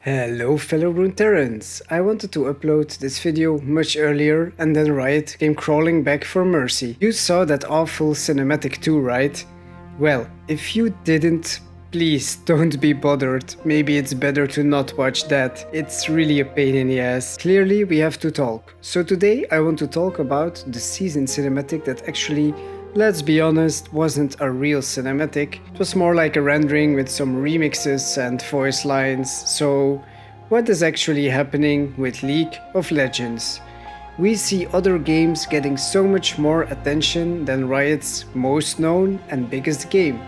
Hello fellow Runeterrans! I wanted to upload this video much earlier and then Riot came crawling back for mercy. You saw that awful cinematic too, right? Well, if you didn't, please don't be bothered. Maybe it's better to not watch that. It's really a pain in the ass. Clearly we have to talk. So today I want to talk about the season cinematic that actually, let's be honest, wasn't a real cinematic. It was more like a rendering with some remixes and voice lines. So, what is actually happening with League of Legends? We see other games getting so much more attention than Riot's most known and biggest game.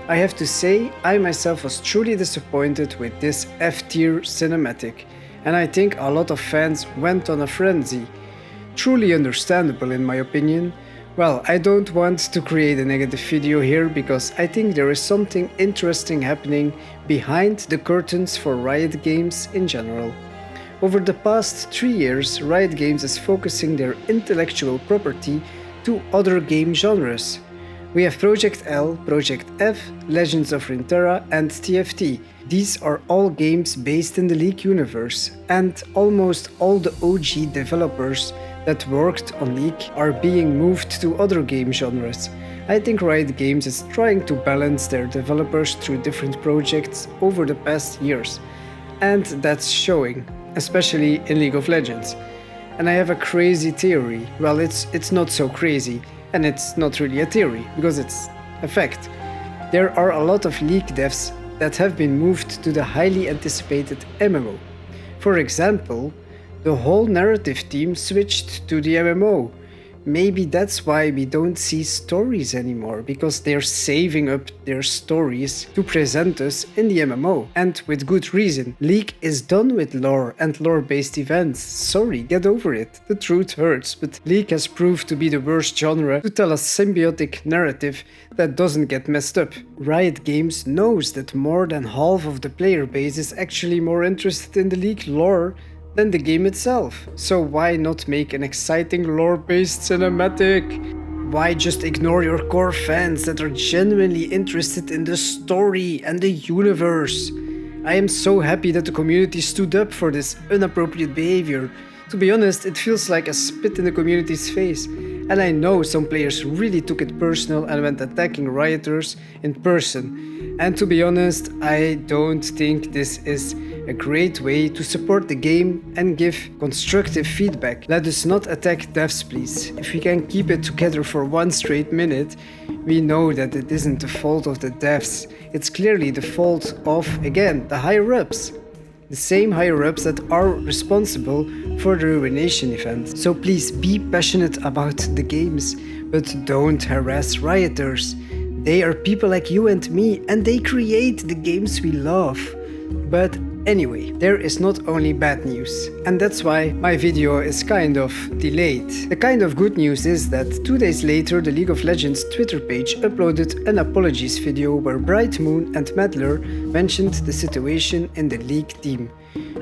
I have to say, I myself was truly disappointed with this F-tier cinematic, and I think a lot of fans went on a frenzy. Truly understandable in my opinion. Well, I don't want to create a negative video here because I think there is something interesting happening behind the curtains for Riot Games in general. Over the past 3 years, Riot Games is focusing their intellectual property to other game genres. We have Project L, Project F, Legends of Runeterra and TFT. These are all games based in the League universe, and almost all the OG developers that worked on League are being moved to other game genres. I think Riot Games is trying to balance their developers through different projects over the past years, and that's showing, especially in League of Legends. And I have a crazy theory. Well, it's not so crazy, and it's not really a theory, because it's a fact. There are a lot of League devs that have been moved to the highly anticipated MMO. For example, the whole narrative team switched to the MMO. Maybe that's why we don't see stories anymore, because they're saving up their stories to present us in the MMO. And with good reason. League is done with lore and lore-based events. Sorry, get over it. The truth hurts, but League has proved to be the worst genre to tell a symbiotic narrative that doesn't get messed up. Riot Games knows that more than half of the player base is actually more interested in the League lore than the game itself. So why not make an exciting lore-based cinematic? Why just ignore your core fans that are genuinely interested in the story and the universe? I am so happy that the community stood up for this inappropriate behavior. To be honest, it feels like a spit in the community's face. And I know some players really took it personal and went attacking rioters in person. And to be honest, I don't think this is a great way to support the game and give constructive feedback. Let us not attack devs, please. If we can keep it together for one straight minute, we know that it isn't the fault of the devs. It's clearly the fault of, again, the higher-ups. The same higher-ups that are responsible for the Ruination event. So please be passionate about the games, but don't harass rioters. They are people like you and me, and they create the games we love. But anyway, there is not only bad news, and that's why my video is kind of delayed. The kind of good news is that 2 days later the League of Legends Twitter page uploaded an apologies video where Bright Moon and Meddler mentioned the situation in the League team.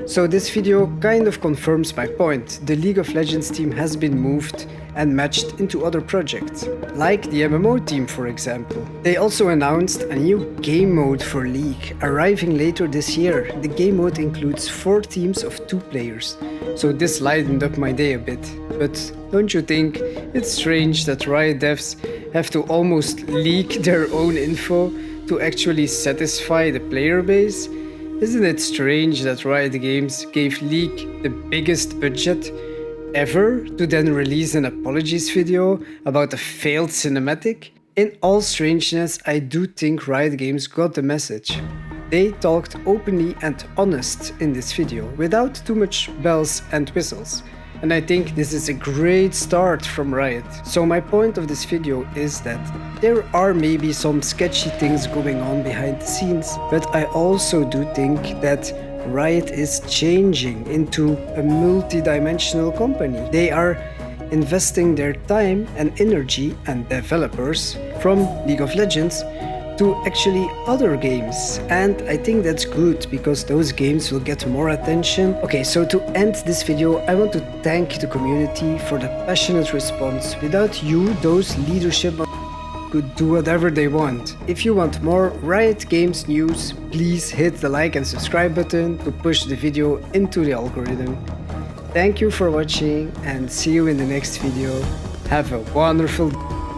So this video kind of confirms my point. The League of Legends team has been moved and matched into other projects, like the MMO team for example. They also announced a new game mode for League, arriving later this year. The game mode includes 4 teams of 2 players, so this lightened up my day a bit. But don't you think it's strange that Riot devs have to almost leak their own info to actually satisfy the player base? Isn't it strange that Riot Games gave League the biggest budget ever to then release an apologies video about a failed cinematic? In all strangeness, I do think Riot Games got the message. They talked openly and honest in this video, without too much bells and whistles. And I think this is a great start from Riot. So my point of this video is that there are maybe some sketchy things going on behind the scenes, but I also do think that Riot is changing into a multi-dimensional company. They are investing their time and energy and developers from League of Legends to actually other games, and I think that's good because those games will get more attention. Okay, so to end this video, I want to thank the community for the passionate response. Without you, those leadership could do whatever they want. If you want more Riot Games news, please hit the like and subscribe button to push the video into the algorithm. Thank you for watching and see you in the next video. Have a wonderful day.